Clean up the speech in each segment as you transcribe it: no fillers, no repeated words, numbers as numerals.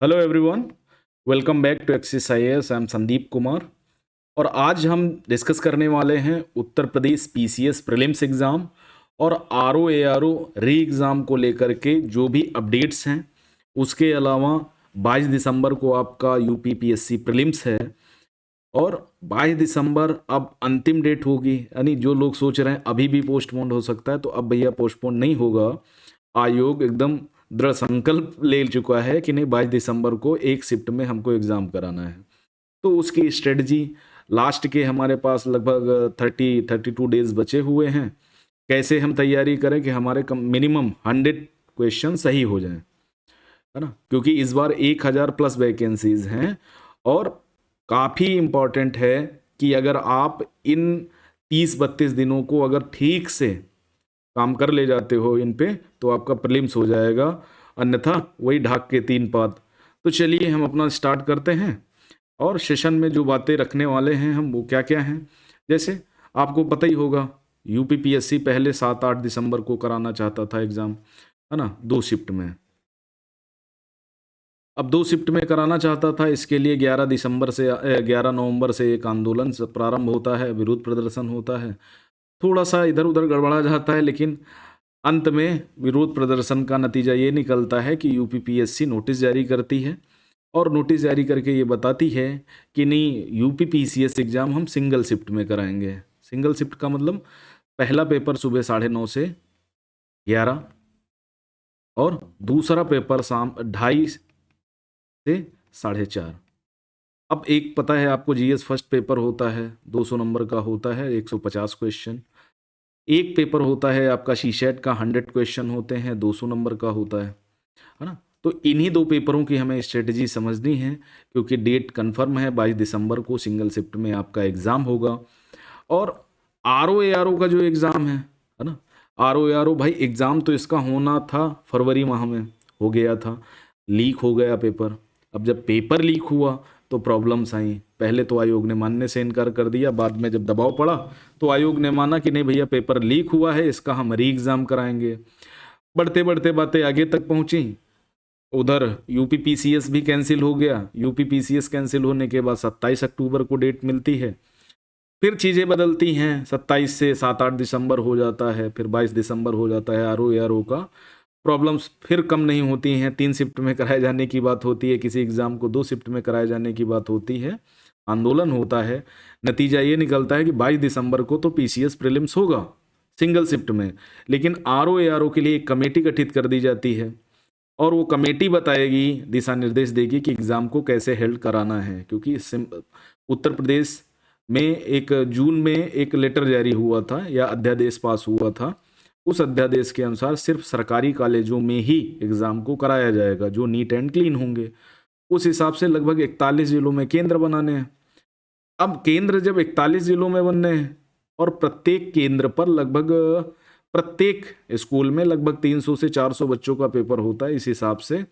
Hello everyone, welcome back to Axis IAS. I am Sandeep Kumar और आज हम डिस्कस करने वाले हैं Uttar Pradesh PCS prelims exam और आरओ एआरओ री एग्ज़ाम को लेकर के जो भी अपडेट्स हैं। उसके अलावा 22 दिसंबर को आपका यूपी पीएससी प्रीलिम्स है और 22 दिसंबर अब अंतिम डेट होगी। यानी जो लोग सोच रहे हैं अभी भी पोस्टपोन हो सकता है, तो अब भैया पोस्टपोन नहीं होगा। आयोग एकदम दृढ़ संकल्प ले चुका है कि नहीं, 22 दिसंबर को एक शिफ्ट में हमको एग्ज़ाम कराना है। तो उसकी स्ट्रेटजी लास्ट के हमारे पास लगभग 32 डेज बचे हुए हैं। कैसे हम तैयारी करें कि हमारे मिनिमम 100 क्वेश्चन सही हो जाएं, है ना, क्योंकि इस बार 1000 प्लस वैकेंसीज हैं और काफ़ी इम्पॉर्टेंट है कि अगर आप इन 30-32 दिनों को अगर ठीक से काम कर ले जाते हो इन पे, तो आपका प्रीलिम्स हो जाएगा, अन्यथा वही ढाक के तीन पात। तो चलिए हम अपना स्टार्ट करते हैं और सेशन में जो बातें रखने वाले हैं हम वो क्या क्या हैं। जैसे आपको पता ही होगा, यूपी पीएससी पहले 7-8 दिसंबर को कराना चाहता था एग्ज़ाम, है ना, 2 शिफ्ट में। अब 2 शिफ्ट में कराना चाहता था, इसके लिए 11 नवंबर से एक आंदोलन प्रारंभ होता है, विरोध प्रदर्शन होता है। थोड़ा सा इधर उधर गड़बड़ा जाता है, लेकिन अंत में विरोध प्रदर्शन का नतीजा ये निकलता है कि यूपी पीएससी नोटिस जारी करती है और नोटिस जारी करके ये बताती है कि नहीं, यूपी पीसीएस एग्ज़ाम हम सिंगल शिफ्ट में कराएंगे। सिंगल शिफ्ट का मतलब पहला पेपर सुबह 9:30 से 11 और दूसरा पेपर शाम 2:30 से 4:30। अब एक पता है आपको, जीएस फर्स्ट पेपर होता है, 200 नंबर का होता है, 150 क्वेश्चन। एक पेपर होता है आपका सीसेट का, 100 क्वेश्चन होते हैं, 200 नंबर का होता है ना। तो इन्हीं 2 पेपरों की हमें स्ट्रेटजी समझनी है, क्योंकि डेट कंफर्म है, 22 दिसंबर को सिंगल शिफ्ट में आपका एग्ज़ाम होगा। और आरओ एआरओ का जो एग्ज़ाम है ना, आरओ एआरओ भाई एग्ज़ाम तो इसका होना था फरवरी माह में, हो गया था, लीक हो गया पेपर। अब जब पेपर लीक हुआ तो प्रॉब्लम्स आई। पहले तो आयोग ने मानने से इनकार कर दिया, बाद में जब दबाव पड़ा तो आयोग ने माना कि नहीं भैया, पेपर लीक हुआ है, इसका हम री एग्ज़ाम कराएंगे। बढ़ते बढ़ते बातें आगे तक पहुंची। उधर यूपी पीसीएस भी कैंसिल हो गया। यूपी पीसीएस कैंसिल होने के बाद 27 अक्टूबर को डेट मिलती है। फिर चीज़ें बदलती हैं, 27 से 7-8 दिसंबर हो जाता है, फिर 22 दिसंबर हो जाता है। आरओ एआरओ का प्रॉब्लम्स फिर कम नहीं होती हैं, 3 शिफ्ट में कराए जाने की बात होती है, किसी एग्ज़ाम को 2 शिफ्ट में कराए जाने की बात होती है, आंदोलन होता है। नतीजा ये निकलता है कि 22 दिसंबर को तो पीसीएस प्रीलिम्स होगा सिंगल शिफ्ट में, लेकिन आरओ एआरओ के लिए एक कमेटी गठित कर दी जाती है और वो कमेटी बताएगी, दिशा निर्देश देगी कि एग्ज़ाम को कैसे हेल्ड कराना है। क्योंकि उत्तर प्रदेश में एक जून में एक लेटर जारी हुआ था या अध्यादेश पास हुआ था। उस अध्यादेश के अनुसार सिर्फ सरकारी कॉलेजों में ही एग्ज़ाम को कराया जाएगा, जो नीट एंड क्लीन होंगे। उस हिसाब से लगभग 41 जिलों में केंद्र बनाने हैं। अब केंद्र जब 41 जिलों में बनने हैं और प्रत्येक केंद्र पर लगभग प्रत्येक स्कूल में लगभग 300 से 400 बच्चों का पेपर होता है, इस हिसाब से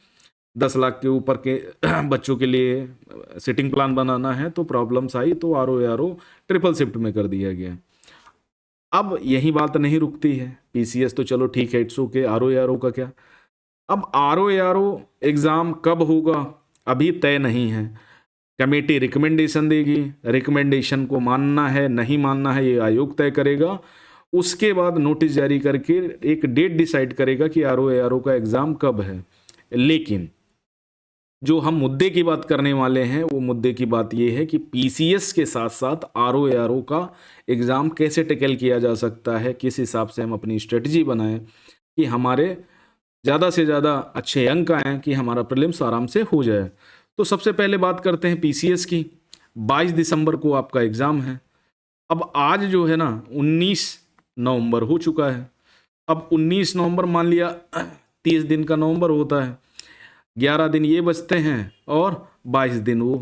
10 लाख के ऊपर के बच्चों के लिए सिटिंग प्लान बनाना है, तो प्रॉब्लम्स आई, तो आरओ एआरओ ट्रिपल शिफ्ट में कर दिया गया। अब यही बात नहीं रुकती है, पीसीएस तो चलो ठीक है, इट्स ओके, आरओ एआरओ का क्या। अब आरओ एआरओ एग्ज़ाम कब होगा अभी तय नहीं है। कमेटी रिकमेंडेशन देगी, रिकमेंडेशन को मानना है नहीं मानना है ये आयोग तय करेगा। उसके बाद नोटिस जारी करके एक डेट डिसाइड करेगा कि आरओ एआरओ का एग्ज़ाम कब है। लेकिन जो हम मुद्दे की बात करने वाले हैं, वो मुद्दे की बात ये है कि पीसीएस के साथ साथ आरओ एआरओ का एग्ज़ाम कैसे टैकल किया जा सकता है, किस हिसाब से हम अपनी स्ट्रेटजी बनाएं कि हमारे ज़्यादा से ज़्यादा अच्छे अंक आएँ, कि हमारा प्रीलिम्स आराम से हो जाए। तो सबसे पहले बात करते हैं पीसीएस की। 22 दिसंबर को आपका एग्ज़ाम है। अब आज जो है ना 19 नवंबर हो चुका है। अब 19 नवंबर मान लिया 30 दिन का नवंबर होता है, 11 दिन ये बचते हैं और 22 दिन वो,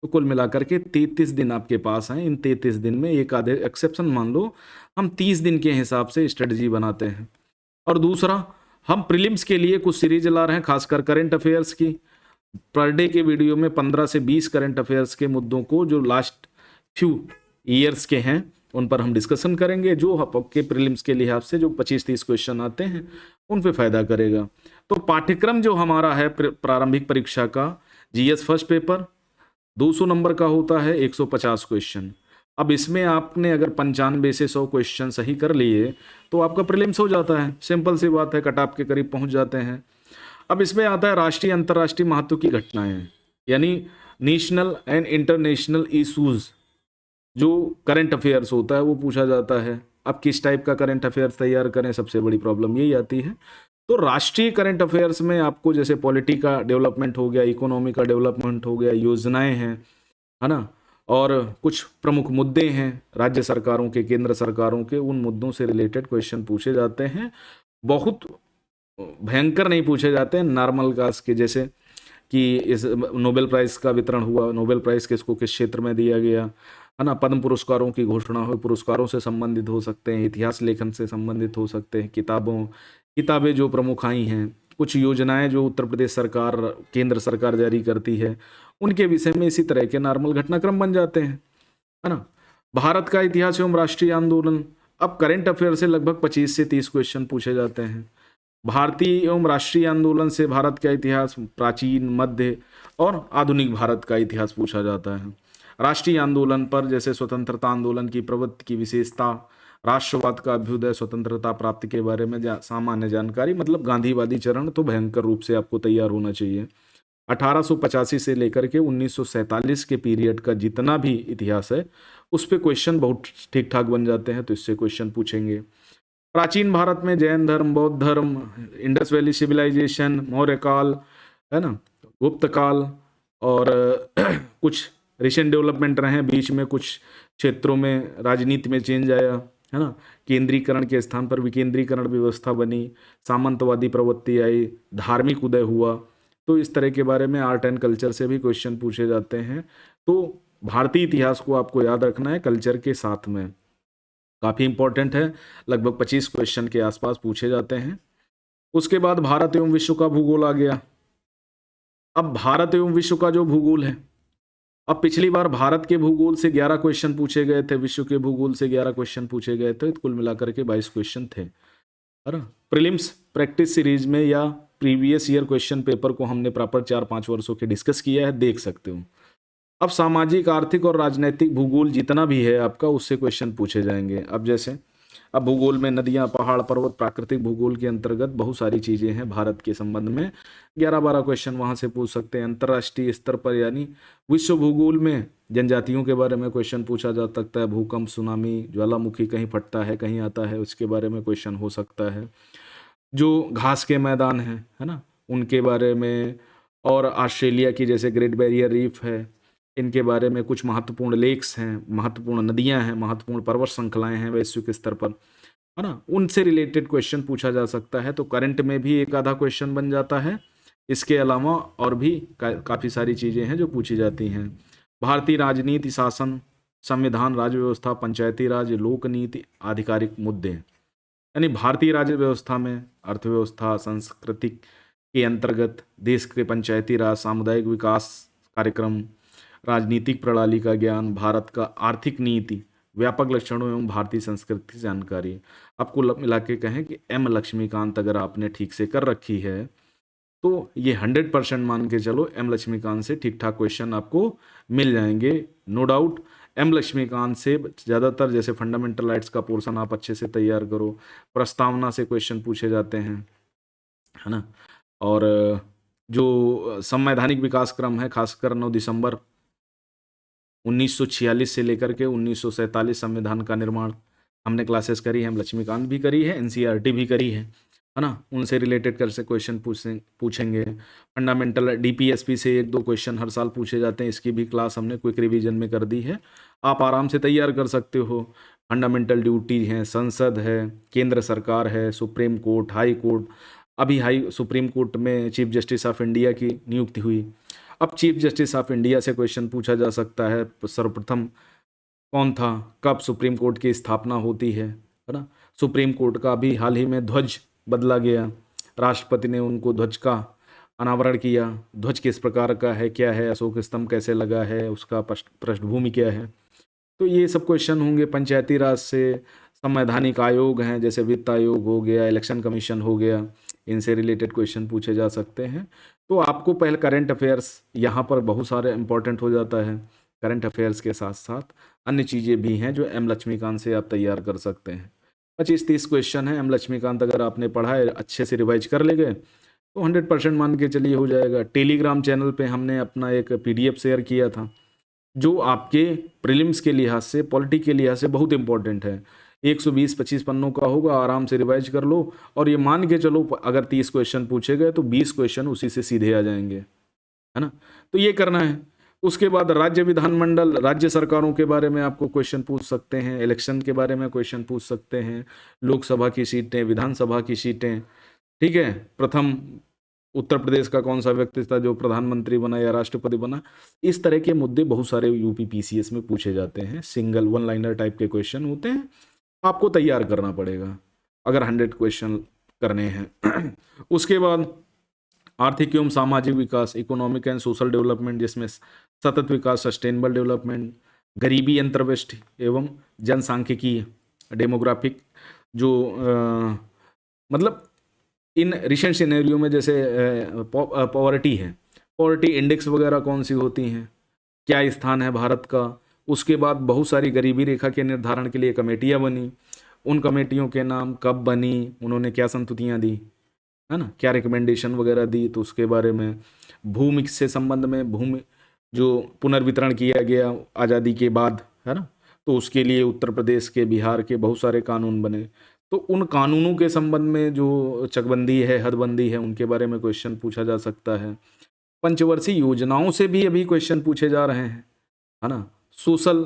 तो कुल मिलाकर के 33 दिन आपके पास हैं। इन 33 दिन में एक आधे एक्सेप्शन मान लो, हम 30 दिन के हिसाब से स्ट्रेटजी बनाते हैं। और दूसरा, हम प्रीलिम्स के लिए कुछ सीरीज ला रहे हैं, खासकर करंट अफेयर्स की। पर डे के वीडियो में 15 से 20 करंट अफेयर्स के मुद्दों को जो लास्ट फ्यू ईयर्स के हैं उन पर हम डिस्कशन करेंगे, जो आपके प्रीलिम्स के लिहाज से जो 25-30 क्वेश्चन आते हैं उन पे फायदा करेगा। तो पाठ्यक्रम जो हमारा है प्रारंभिक परीक्षा का, जीएस फर्स्ट पेपर 200 नंबर का होता है, 150 क्वेश्चन। अब इसमें आपने अगर 95 से 100 क्वेश्चन सही कर लिए तो आपका प्रीलिम्स हो जाता है, सिंपल सी बात है, कट ऑफ के करीब पहुंच जाते हैं। अब इसमें आता है राष्ट्रीय अंतर्राष्ट्रीय महत्व की घटनाएं, यानी नेशनल एंड इंटरनेशनल इशूज, जो करंट अफेयर्स होता है वो पूछा जाता है। अब किस टाइप का करंट अफेयर्स तैयार करें, सबसे बड़ी प्रॉब्लम यही आती है। तो राष्ट्रीय करंट अफेयर्स में आपको जैसे पॉलिटी का डेवलपमेंट हो गया, इकोनॉमी का डेवलपमेंट हो गया, योजनाएं हैं, है ना, और कुछ प्रमुख मुद्दे हैं राज्य सरकारों के, केंद्र सरकारों के, उन मुद्दों से रिलेटेड क्वेश्चन पूछे जाते हैं। बहुत भयंकर नहीं पूछे जाते हैं, नॉर्मल कास्ट के, जैसे कि इस नोबेल प्राइज का वितरण हुआ, नोबेल प्राइज किसको किस क्षेत्र में दिया गया, है ना, पद्म पुरस्कारों की घोषणा हुई, पुरस्कारों से संबंधित हो सकते हैं, इतिहास लेखन से संबंधित हो सकते हैं, किताबें जो प्रमुख आई हैं, कुछ योजनाएं जो उत्तर प्रदेश सरकार, केंद्र सरकार जारी करती है, उनके विषय में इसी तरह के नॉर्मल घटनाक्रम बन जाते हैं, है ना। भारत का इतिहास एवं राष्ट्रीय आंदोलन, अब करंट अफेयर से लगभग 25 से 30 क्वेश्चन पूछे जाते हैं। भारतीय एवं राष्ट्रीय आंदोलन से भारत का इतिहास, प्राचीन, मध्य और आधुनिक भारत का इतिहास पूछा जाता है। राष्ट्रीय आंदोलन पर जैसे स्वतंत्रता आंदोलन की प्रवृत्ति की विशेषता, राष्ट्रवाद का अभ्युदय, स्वतंत्रता प्राप्ति के बारे में सामान्य जानकारी, मतलब गांधीवादी चरण तो भयंकर रूप से आपको तैयार होना चाहिए। 1885 से लेकर के 1947 के पीरियड का जितना भी इतिहास है उस पे क्वेश्चन बहुत ठीक ठाक बन जाते हैं, तो इससे क्वेश्चन पूछेंगे। प्राचीन भारत में जैन धर्म, बौद्ध धर्म, इंडस वैली सिविलाइजेशन, मौर्य काल, है ना, गुप्त काल, और कुछ रिसेंट डेवलपमेंट रहे हैं बीच में, कुछ क्षेत्रों में राजनीति में चेंज आया, है ना, केंद्रीकरण के स्थान पर विकेंद्रीकरण व्यवस्था बनी, सामंतवादी प्रवृत्ति आई, धार्मिक उदय हुआ। तो इस तरह के बारे में आर्ट एंड कल्चर से भी क्वेश्चन पूछे जाते हैं। तो भारतीय इतिहास को आपको याद रखना है कल्चर के साथ में, काफ़ी इंपॉर्टेंट है, लगभग 25 क्वेश्चन के आसपास पूछे जाते हैं। उसके बाद भारत एवं विश्व का भूगोल आ गया। अब भारत एवं विश्व का जो भूगोल है, अब पिछली बार भारत के भूगोल से 11 क्वेश्चन पूछे गए थे, विश्व के भूगोल से 11 क्वेश्चन पूछे गए थे, कुल मिलाकर के 22 क्वेश्चन थे, है ना। प्रीलिम्स प्रैक्टिस सीरीज में या प्रीवियस ईयर क्वेश्चन पेपर को हमने प्रॉपर 4-5 वर्षों के डिस्कस किया है, देख सकते हो। अब सामाजिक, आर्थिक और राजनीतिक भूगोल जितना भी है आपका, उससे क्वेश्चन पूछे जाएंगे। अब जैसे अब भूगोल में नदियां, पहाड़, पर्वत, प्राकृतिक भूगोल के अंतर्गत बहुत सारी चीज़ें हैं भारत के संबंध में, 11-12 क्वेश्चन वहाँ से पूछ सकते हैं। अंतर्राष्ट्रीय स्तर पर यानी विश्व भूगोल में जनजातियों के बारे में क्वेश्चन पूछा जा सकता है, भूकंप, सुनामी, ज्वालामुखी कहीं फटता है कहीं आता है, उसके बारे में क्वेश्चन हो सकता है। जो घास के मैदान हैं, है ना, उनके बारे में, और ऑस्ट्रेलिया की जैसे ग्रेट बैरियर रीफ है, इनके बारे में, कुछ महत्वपूर्ण लेक्स हैं, महत्वपूर्ण नदियां हैं, महत्वपूर्ण पर्वत श्रृंखलाएं हैं वैश्विक स्तर पर, है ना, उनसे रिलेटेड क्वेश्चन पूछा जा सकता है। तो करंट में भी एक आधा क्वेश्चन बन जाता है। इसके अलावा और भी काफ़ी सारी चीज़ें हैं जो पूछी जाती हैं। भारतीय राजनीति, शासन, संविधान, राज्य व्यवस्था, पंचायती राज, लोक नीति, आधिकारिक मुद्दे, यानी भारतीय राज्य व्यवस्था में अर्थव्यवस्था, संस्कृति के अंतर्गत देश के पंचायती राज, सामुदायिक विकास कार्यक्रम, राजनीतिक प्रणाली का ज्ञान, भारत का आर्थिक नीति, व्यापक लक्षणों एवं भारतीय संस्कृति की जानकारी। आपको मिला के कहें कि एम लक्ष्मीकांत अगर आपने ठीक से कर रखी है तो ये 100% मान के चलो, एम लक्ष्मीकांत से ठीक ठाक क्वेश्चन आपको मिल जाएंगे, नो डाउट। एम लक्ष्मीकांत से ज़्यादातर जैसे फंडामेंटल राइट्स का पोर्शन आप अच्छे से तैयार करो, प्रस्तावना से क्वेश्चन पूछे जाते हैं, है ना, और जो संवैधानिक विकास क्रम है, खासकर 9 दिसंबर 1946 से लेकर के 1947 संविधान का निर्माण हमने क्लासेस करी है, हम लक्ष्मीकांत भी करी है, एनसीईआरटी भी करी है ना, उनसे रिलेटेड कर से क्वेश्चन पूछेंगे। फंडामेंटल डीपीएसपी से 1-2 क्वेश्चन हर साल पूछे जाते हैं, इसकी भी क्लास हमने क्विक रिवीजन में कर दी है, आप आराम से तैयार कर सकते हो। फंडामेंटल ड्यूटी है, संसद है, केंद्र सरकार है, सुप्रीम कोर्ट, हाई कोर्ट, अभी सुप्रीम कोर्ट में चीफ जस्टिस ऑफ इंडिया की नियुक्ति हुई। अब चीफ जस्टिस ऑफ इंडिया से क्वेश्चन पूछा जा सकता है, सर्वप्रथम कौन था, कब सुप्रीम कोर्ट की स्थापना होती है ना। सुप्रीम कोर्ट का भी हाल ही में ध्वज बदला गया, राष्ट्रपति ने उनको ध्वज का अनावरण किया। ध्वज किस प्रकार का है, क्या है, अशोक स्तंभ कैसे लगा है, उसका पृष्ठभूमि क्या है, तो ये सब क्वेश्चन होंगे। पंचायती राज से संवैधानिक आयोग हैं, जैसे वित्त आयोग हो गया, इलेक्शन कमीशन हो गया, इनसे रिलेटेड क्वेश्चन पूछे जा सकते हैं। तो आपको पहले करंट अफेयर्स यहाँ पर बहुत सारे इंपॉर्टेंट हो जाता है। करंट अफेयर्स के साथ साथ अन्य चीज़ें भी हैं जो एम लक्ष्मीकांत से आप तैयार कर सकते हैं। 25-30 क्वेश्चन है एम लक्ष्मीकांत, अगर आपने पढ़ा है, अच्छे से रिवाइज कर ले गए तो 100% मान के चलिए हो जाएगा। टेलीग्राम चैनल पे हमने अपना एक PDF शेयर किया था जो आपके प्रीलिम्स के लिहाज से, पॉलिटी के लिहाज से बहुत इंपॉर्टेंट है। 120-25 पन्नों का होगा, आराम से रिवाइज कर लो और ये मान के चलो अगर 30 क्वेश्चन पूछे गए तो 20 क्वेश्चन उसी से सीधे आ जाएंगे, है ना। तो ये करना है। उसके बाद राज्य विधानमंडल, राज्य सरकारों के बारे में आपको क्वेश्चन पूछ सकते हैं, इलेक्शन के बारे में क्वेश्चन पूछ सकते हैं, लोकसभा की सीटें, विधानसभा की सीटें, ठीक है। प्रथम उत्तर प्रदेश का कौन सा व्यक्ति था जो प्रधानमंत्री बना या राष्ट्रपति बना, इस तरह के मुद्दे बहुत सारे यूपी PCS में पूछे जाते हैं। सिंगल वन लाइनर टाइप के क्वेश्चन होते हैं, आपको तैयार करना पड़ेगा अगर 100 क्वेश्चन करने हैं। उसके बाद आर्थिक एवं सामाजिक विकास, इकोनॉमिक एंड सोशल डेवलपमेंट, जिसमें सतत विकास, सस्टेनेबल डेवलपमेंट, गरीबी अंतर्वृष्टि एवं जनसांख्यिकी, डेमोग्राफिक, जो मतलब इन रिसेंट सिनेरियो में जैसे पॉवर्टी है, पॉवर्टी इंडेक्स वगैरह कौन सी होती हैं, क्या स्थान है भारत का। उसके बाद बहुत सारी गरीबी रेखा के निर्धारण के लिए कमेटियाँ बनी, उन कमेटियों के नाम, कब बनी, उन्होंने क्या संस्तुतियाँ दी, है ना, क्या रिकमेंडेशन वगैरह दी, तो उसके बारे में। भूमि से संबंध में, भूमि जो पुनर्वितरण किया गया आज़ादी के बाद, है ना, तो उसके लिए उत्तर प्रदेश के, बिहार के बहुत सारे कानून बने, तो उन कानूनों के संबंध में जो चकबंदी है, हदबंदी है, उनके बारे में क्वेश्चन पूछा जा सकता है। पंचवर्षीय योजनाओं से भी अभी क्वेश्चन पूछे जा रहे हैं, है ना। सोशल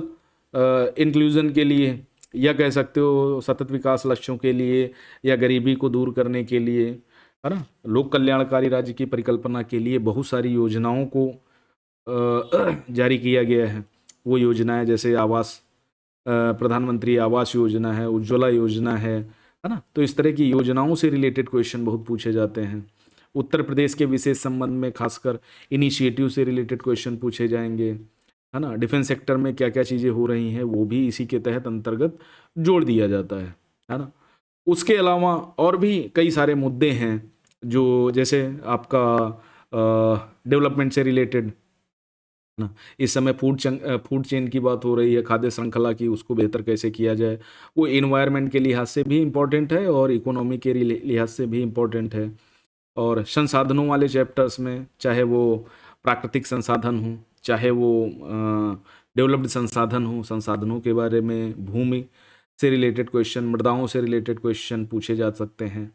इंक्लूजन के लिए, या कह सकते हो सतत विकास लक्ष्यों के लिए, या गरीबी को दूर करने के लिए, है ना, लोक कल्याणकारी राज्य की परिकल्पना के लिए बहुत सारी योजनाओं को जारी किया गया है। वो योजनाएं जैसे आवास, प्रधानमंत्री आवास योजना है, उज्ज्वला योजना है ना। तो इस तरह की योजनाओं से रिलेटेड क्वेश्चन बहुत पूछे जाते हैं। उत्तर प्रदेश के विशेष संबंध में खासकर इनिशिएटिव से रिलेटेड क्वेश्चन पूछे जाएंगे, है ना। डिफेंस सेक्टर में क्या क्या चीज़ें हो रही हैं वो भी इसी के तहत अंतर्गत जोड़ दिया जाता है ना। उसके अलावा और भी कई सारे मुद्दे हैं जो जैसे आपका डेवलपमेंट से रिलेटेड ना, इस समय फूड चेन की बात हो रही है, खाद्य श्रृंखला की, उसको बेहतर कैसे किया जाए, वो इन्वायरमेंट के लिहाज से भी इम्पोर्टेंट है और इकोनॉमी के लिहाज से भी इम्पोर्टेंट है। और संसाधनों वाले चैप्टर्स में, चाहे वो प्राकृतिक संसाधन हो, चाहे वो डेवलप्ड संसाधन हो, संसाधनों के बारे में, भूमि से रिलेटेड क्वेश्चन, मृदाओं से रिलेटेड क्वेश्चन पूछे जा सकते हैं,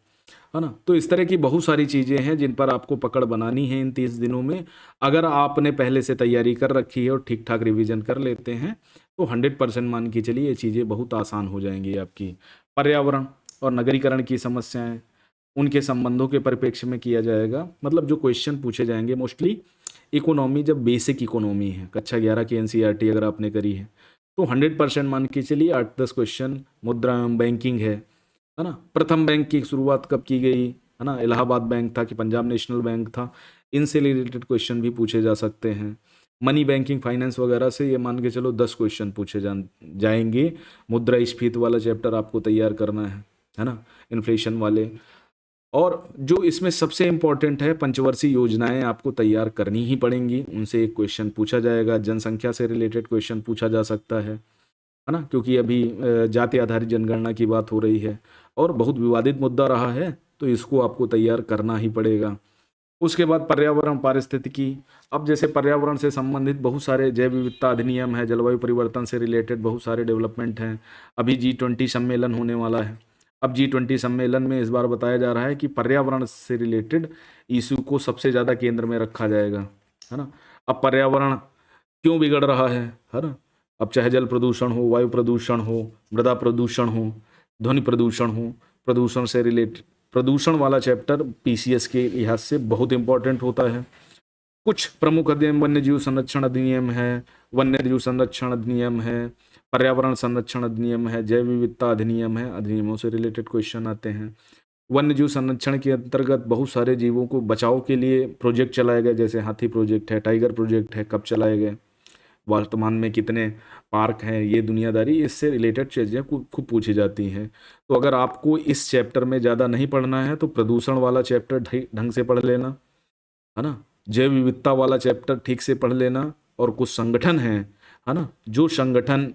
है ना। तो इस तरह की बहुत सारी चीज़ें हैं जिन पर आपको पकड़ बनानी है इन 30 दिनों में। अगर आपने पहले से तैयारी कर रखी है और ठीक ठाक रिवीजन कर लेते हैं तो 100% मान के चलिए ये चीज़ें बहुत आसान हो जाएंगी आपकी। पर्यावरण और नगरीकरण की समस्याएं, उनके संबंधों के परिप्रेक्ष्य में किया जाएगा। मतलब जो क्वेश्चन पूछे जाएंगे मोस्टली इकोनॉमी, जब बेसिक इकोनॉमी है, कक्षा 11 की NCERT अगर आपने करी है तो 100% मान के चलिए 8-10 क्वेश्चन मुद्रा एवं बैंकिंग है ना। प्रथम बैंक की शुरुआत कब की गई, है ना, इलाहाबाद बैंक था कि पंजाब नेशनल बैंक था, इनसे रिलेटेड क्वेश्चन भी पूछे जा सकते हैं। मनी बैंकिंग, फाइनेंस वगैरह से ये मान के चलो 10 क्वेश्चन पूछे जाएंगे। मुद्रास्फीति वाला चैप्टर आपको तैयार करना है ना, इन्फ्लेशन वाले। और जो इसमें सबसे इम्पोर्टेंट है, पंचवर्षीय योजनाएं आपको तैयार करनी ही पड़ेंगी, उनसे एक क्वेश्चन पूछा जाएगा। जनसंख्या से रिलेटेड क्वेश्चन पूछा जा सकता है ना, क्योंकि अभी जाति आधारित जनगणना की बात हो रही है और बहुत विवादित मुद्दा रहा है, तो इसको आपको तैयार करना ही पड़ेगा। उसके बाद पर्यावरण पारिस्थितिकी, अब जैसे पर्यावरण से संबंधित बहुत सारे जैव विविधता अधिनियम है, जलवायु परिवर्तन से रिलेटेड बहुत सारे डेवलपमेंट हैं। अभी G20 सम्मेलन होने वाला है। अब G20 सम्मेलन में इस बार बताया जा रहा है कि पर्यावरण से रिलेटेड इशू को सबसे ज़्यादा केंद्र में रखा जाएगा, है ना। अब पर्यावरण क्यों बिगड़ रहा है ना। अब चाहे जल प्रदूषण हो, वायु प्रदूषण हो, मृदा प्रदूषण हो, ध्वनि प्रदूषण हो, प्रदूषण से रिलेटेड प्रदूषण वाला चैप्टर PCS के लिहाज से बहुत इंपॉर्टेंट होता है। कुछ प्रमुख अधिनियम, वन्य जीव संरक्षण अधिनियम है, वन्य जीव संरक्षण अधिनियम है, पर्यावरण संरक्षण अधिनियम है, जैव विविधता अधिनियम है, अधिनियमों से रिलेटेड क्वेश्चन आते हैं। वन्य जीव संरक्षण के अंतर्गत बहुत सारे जीवों को बचाव के लिए प्रोजेक्ट चलाए गए, जैसे हाथी प्रोजेक्ट है, टाइगर प्रोजेक्ट है, कब चलाए गए, वर्तमान में कितने पार्क हैं, ये दुनियादारी, इससे रिलेटेड चीज़ें खूब पूछी जाती हैं। तो अगर आपको इस चैप्टर में ज़्यादा नहीं पढ़ना है तो प्रदूषण वाला चैप्टर ढंग से पढ़ लेना, है ना, जैव विविधता वाला चैप्टर ठीक से पढ़ लेना, और कुछ संगठन हैं, है ना, जो संगठन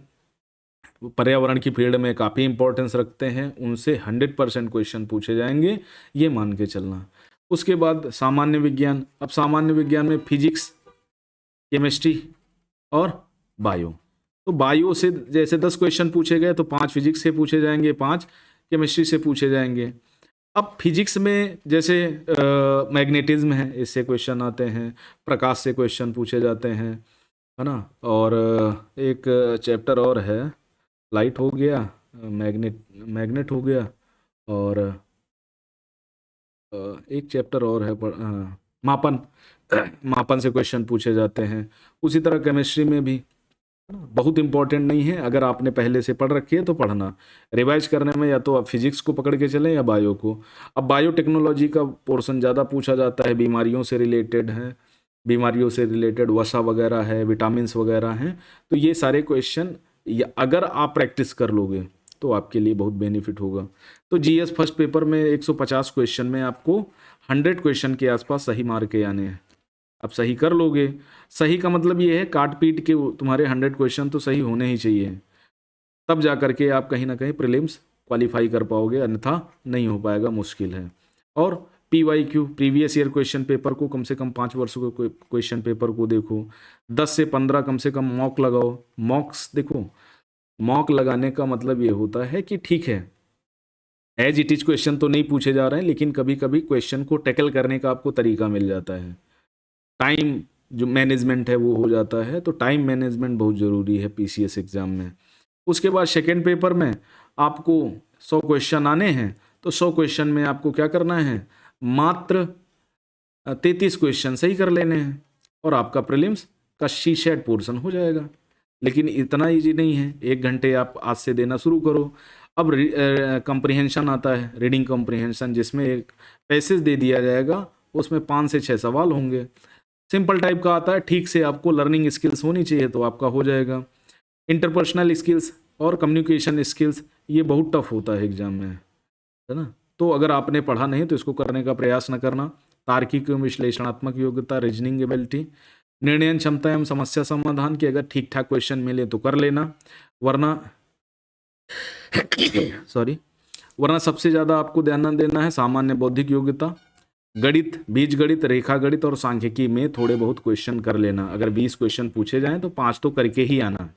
पर्यावरण की फील्ड में काफ़ी इंपॉर्टेंस रखते हैं, उनसे 100% क्वेश्चन पूछे जाएंगे, ये मान के चलना। उसके बाद सामान्य विज्ञान। अब सामान्य विज्ञान में फिजिक्स, केमिस्ट्री और बायो। तो बायो से जैसे 10 क्वेश्चन पूछे गए तो 5 फिजिक्स से पूछे जाएंगे, 5 केमिस्ट्री से पूछे जाएंगे। अब फिजिक्स में जैसे मैग्नेटिज्म है, इससे क्वेश्चन आते हैं, प्रकाश से क्वेश्चन पूछे जाते हैं, है ना, और एक चैप्टर और है, लाइट हो गया, मैग्नेट हो गया, और एक चैप्टर और है मापन। मापन से क्वेश्चन पूछे जाते हैं। उसी तरह केमिस्ट्री में भी, है ना, बहुत इंपॉर्टेंट नहीं है, अगर आपने पहले से पढ़ रखी है तो पढ़ना। रिवाइज करने में या तो आप फिजिक्स को पकड़ के चलें या बायो को। अब बायोटेक्नोलॉजी का पोर्शन ज़्यादा पूछा जाता है, बीमारियों से रिलेटेड है, बीमारियों से रिलेटेड वसा वगैरह है, विटामिन्स वगैरह हैं। तो ये सारे क्वेश्चन अगर आप प्रैक्टिस कर लोगे तो आपके लिए बहुत बेनिफिट होगा। तो जीएस फर्स्ट पेपर में 150 क्वेश्चन में आपको 100 क्वेश्चन के आसपास सही मार्क के आने हैं। अब सही कर लोगे, सही का मतलब ये है काट पीट के तुम्हारे 100 क्वेश्चन तो सही होने ही चाहिए, तब जा करके आप कहीं ना कहीं प्रीलिम्स क्वालिफाई कर पाओगे, अन्यथा नहीं हो पाएगा, मुश्किल है। और PYQ, previous year question paper को कम से कम 5 वर्षों के क्वेश्चन पेपर को देखो, 10 से 15 कम से कम मॉक लगाओ। मॉक्स देखो, मॉक लगाने का मतलब ये होता है कि ठीक है, एज इट इज क्वेश्चन तो नहीं पूछे जा रहे हैं, लेकिन कभी कभी क्वेश्चन को टैकल करने का आपको तरीका मिल जाता है, टाइम जो मैनेजमेंट है वो हो जाता है। तो टाइम मैनेजमेंट बहुत ज़रूरी है PCS एग्ज़ाम में। उसके बाद सेकेंड पेपर में आपको 100 क्वेश्चन आने हैं, तो 100 क्वेश्चन में आपको क्या करना है, मात्र 33 क्वेश्चन सही कर लेने हैं, और आपका प्रीलिम्स का शीशेड पोर्शन हो जाएगा। लेकिन इतना ईजी नहीं है, 1 घंटे आप आज से देना शुरू करो। अब कंप्रीहेंशन आता है, रीडिंग कंप्रीहेंशन, जिसमें एक पैसेज दे दिया जाएगा, उसमें 5 से 6 सवाल होंगे, सिंपल टाइप का आता है। ठीक से आपको लर्निंग स्किल्स होनी चाहिए तो आपका हो जाएगा। इंटरपर्सनल स्किल्स और कम्युनिकेशन स्किल्स, ये बहुत टफ होता है एग्जाम में, है ना। तो अगर आपने पढ़ा नहीं तो इसको करने का प्रयास न करना। तार्किक एवं विश्लेषणात्मक योग्यता, रीजनिंग एबिलिटी, निर्णय क्षमता एवं समस्या समाधान की अगर ठीक ठाक क्वेश्चन मिले तो कर लेना, वरना सॉरी, वरना सबसे ज़्यादा आपको ध्यान देना है सामान्य बौद्धिक योग्यता, गणित, बीज गणित, रेखा गणित और सांख्यिकी में थोड़े बहुत क्वेश्चन कर लेना। अगर 20 क्वेश्चन पूछे जाएं तो 5 तो करके ही आना।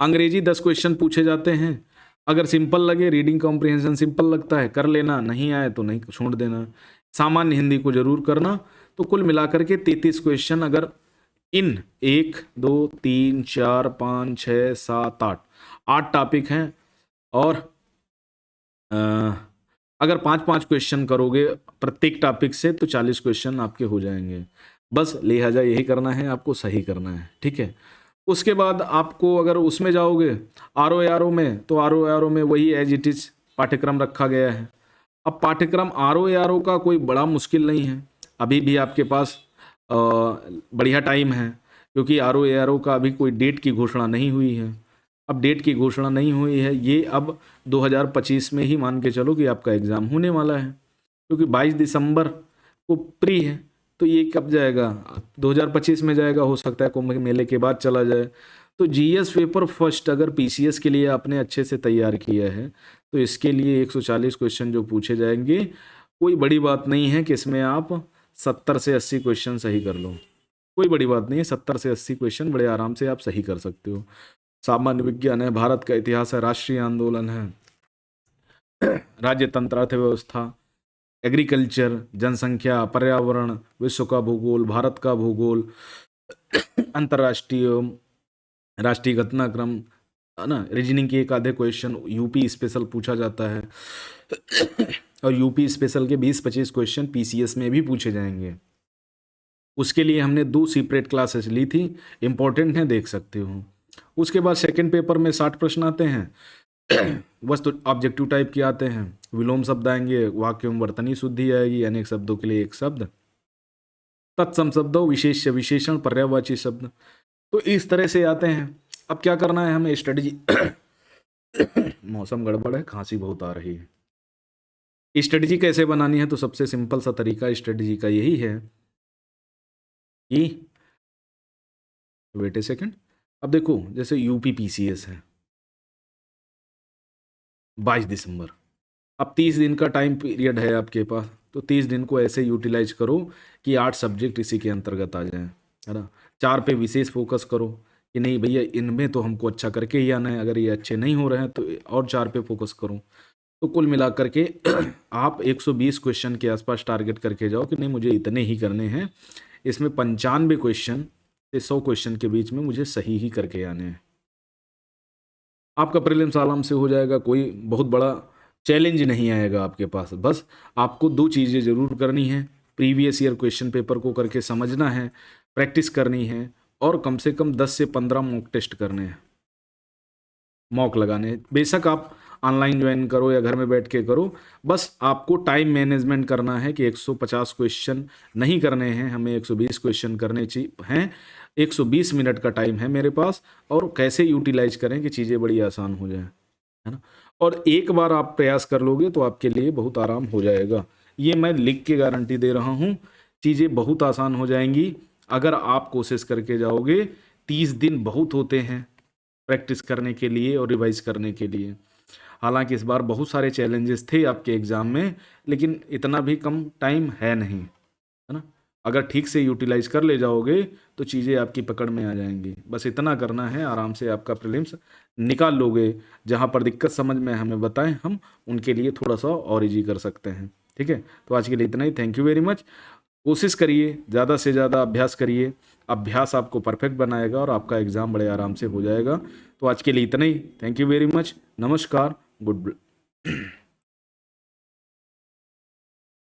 अंग्रेजी 10 क्वेश्चन पूछे जाते हैं, अगर सिंपल लगे, रीडिंग कॉम्प्रिहेंशन सिंपल लगता है, कर लेना, नहीं आए तो नहीं, छोड़ देना। सामान्य हिंदी को जरूर करना। तो कुल मिलाकर के 33 क्वेश्चन अगर इन 1 2 3 4 5 6 7 8 टॉपिक हैं, और अगर 5-5 क्वेश्चन करोगे प्रत्येक टॉपिक से तो 40 क्वेश्चन आपके हो जाएंगे। बस लिहाजा यही करना है, आपको सही करना है, ठीक है। उसके बाद आपको अगर उसमें जाओगे RO में, तो RO में वही एज इट इज पाठ्यक्रम रखा गया है। अब पाठ्यक्रम RO का कोई बड़ा मुश्किल नहीं है, अभी भी आपके पास बढ़िया टाइम है, क्योंकि RO का अभी कोई डेट की घोषणा नहीं हुई है। अब डेट की घोषणा नहीं हुई है, ये अब 2025 में ही मान के चलो कि आपका एग्ज़ाम होने वाला है, क्योंकि 22 दिसंबर को प्री है। तो ये कब जाएगा, 2025 में जाएगा, हो सकता है कुंभ मेले के बाद चला जाए। तो GS पेपर फर्स्ट अगर PCS के लिए आपने अच्छे से तैयार किया है तो इसके लिए 140 क्वेश्चन जो पूछे जाएंगे, कोई बड़ी बात नहीं है कि इसमें आप 70 से 80 क्वेश्चन सही कर लो, कोई बड़ी बात नहीं है। 70 से 80 क्वेश्चन बड़े आराम से आप सही कर सकते हो। सामान्य विज्ञान है, भारत का इतिहास है, राष्ट्रीय आंदोलन है, राज्य तंत्र, अर्थव्यवस्था, एग्रीकल्चर, जनसंख्या, पर्यावरण, विश्व का भूगोल, भारत का भूगोल, अंतर्राष्ट्रीय राष्ट्रीय घटनाक्रम, है ना। रीजनिंग के एक आधे क्वेश्चन यूपी स्पेशल पूछा जाता है, और यूपी स्पेशल के 20-25 क्वेश्चन PCS में भी पूछे जाएंगे। उसके लिए हमने 2 सेपरेट क्लासेस ली थी, इंपॉर्टेंट है, देख सकते हो। उसके बाद सेकंड पेपर में 60 प्रश्न आते हैं, वस्तु ऑब्जेक्टिव टाइप के आते हैं, विलोम शब्द आएंगे, वाक्य में वर्तनी शुद्धि आएगी, अनेक शब्दों के लिए एक शब्द, तत्सम शब्दों, विशेष्य विशेषण, पर्यायवाची शब्द, तो इस तरह से आते हैं। अब क्या करना है हमें, स्ट्रेटजी मौसम गड़बड़ है, खांसी बहुत आ रही है। स्ट्रेटजी कैसे बनानी है, तो सबसे सिंपल सा तरीका स्ट्रेटजी का यही है कि वेट ए सेकंड। अब देखो जैसे यूपी पीसीएस है 22 दिसंबर, अब 30 दिन का टाइम पीरियड है आपके पास, तो 30 दिन को ऐसे यूटिलाइज करो कि 8 सब्जेक्ट इसी के अंतर्गत आ जाएं, है ना। 4 पे विशेष फोकस करो कि नहीं भैया इनमें तो हमको अच्छा करके ही आना है, अगर ये अच्छे नहीं हो रहे हैं तो और 4 पे फोकस करो। तो कुल मिलाकर के आप 120 क्वेश्चन के आसपास टारगेट करके जाओ कि नहीं मुझे इतने ही करने हैं, इसमें 95 क्वेश्चन से 100 क्वेश्चन के बीच में मुझे सही ही करके आने हैं। आपका प्रीलिम्स आराम से हो जाएगा, कोई बहुत बड़ा चैलेंज नहीं आएगा आपके पास। बस आपको 2 चीज़ें ज़रूर करनी है, प्रीवियस ईयर क्वेश्चन पेपर को करके समझना है, प्रैक्टिस करनी है, और कम से कम 10 से 15 मॉक टेस्ट करने हैं, मॉक लगाने हैं। बेशक आप ऑनलाइन ज्वाइन करो या घर में बैठ के करो, बस आपको टाइम मैनेजमेंट करना है कि 150 क्वेश्चन नहीं करने हैं, हमें 120 क्वेश्चन करने हैं। 120 मिनट का टाइम है मेरे पास, और कैसे यूटिलाइज करें कि चीज़ें बड़ी आसान हो जाए, है ना। और एक बार आप प्रयास कर लोगे तो आपके लिए बहुत आराम हो जाएगा, ये मैं लिख के गारंटी दे रहा हूँ। चीज़ें बहुत आसान हो जाएंगी अगर आप कोशिश करके जाओगे। 30 दिन बहुत होते हैं प्रैक्टिस करने के लिए और रिवाइज करने के लिए। हालांकि इस बार बहुत सारे चैलेंजेस थे आपके एग्ज़ाम में, लेकिन इतना भी कम टाइम है नहीं, है ना। अगर ठीक से यूटिलाइज कर ले जाओगे तो चीज़ें आपकी पकड़ में आ जाएंगी। बस इतना करना है, आराम से आपका प्रीलिम्स निकाल लोगे। जहाँ पर दिक्कत समझ में हमें बताएं, हम उनके लिए थोड़ा सा और इजी कर सकते हैं। ठीक है, तो आज के लिए इतना ही। Thank you very much. कोशिश करिए, ज़्यादा से ज़्यादा अभ्यास करिए, अभ्यास आपको परफेक्ट बनाएगा और आपका एग्ज़ाम बड़े आराम से हो जाएगा। तो आज के लिए इतना ही। Thank you very much. नमस्कार, गुड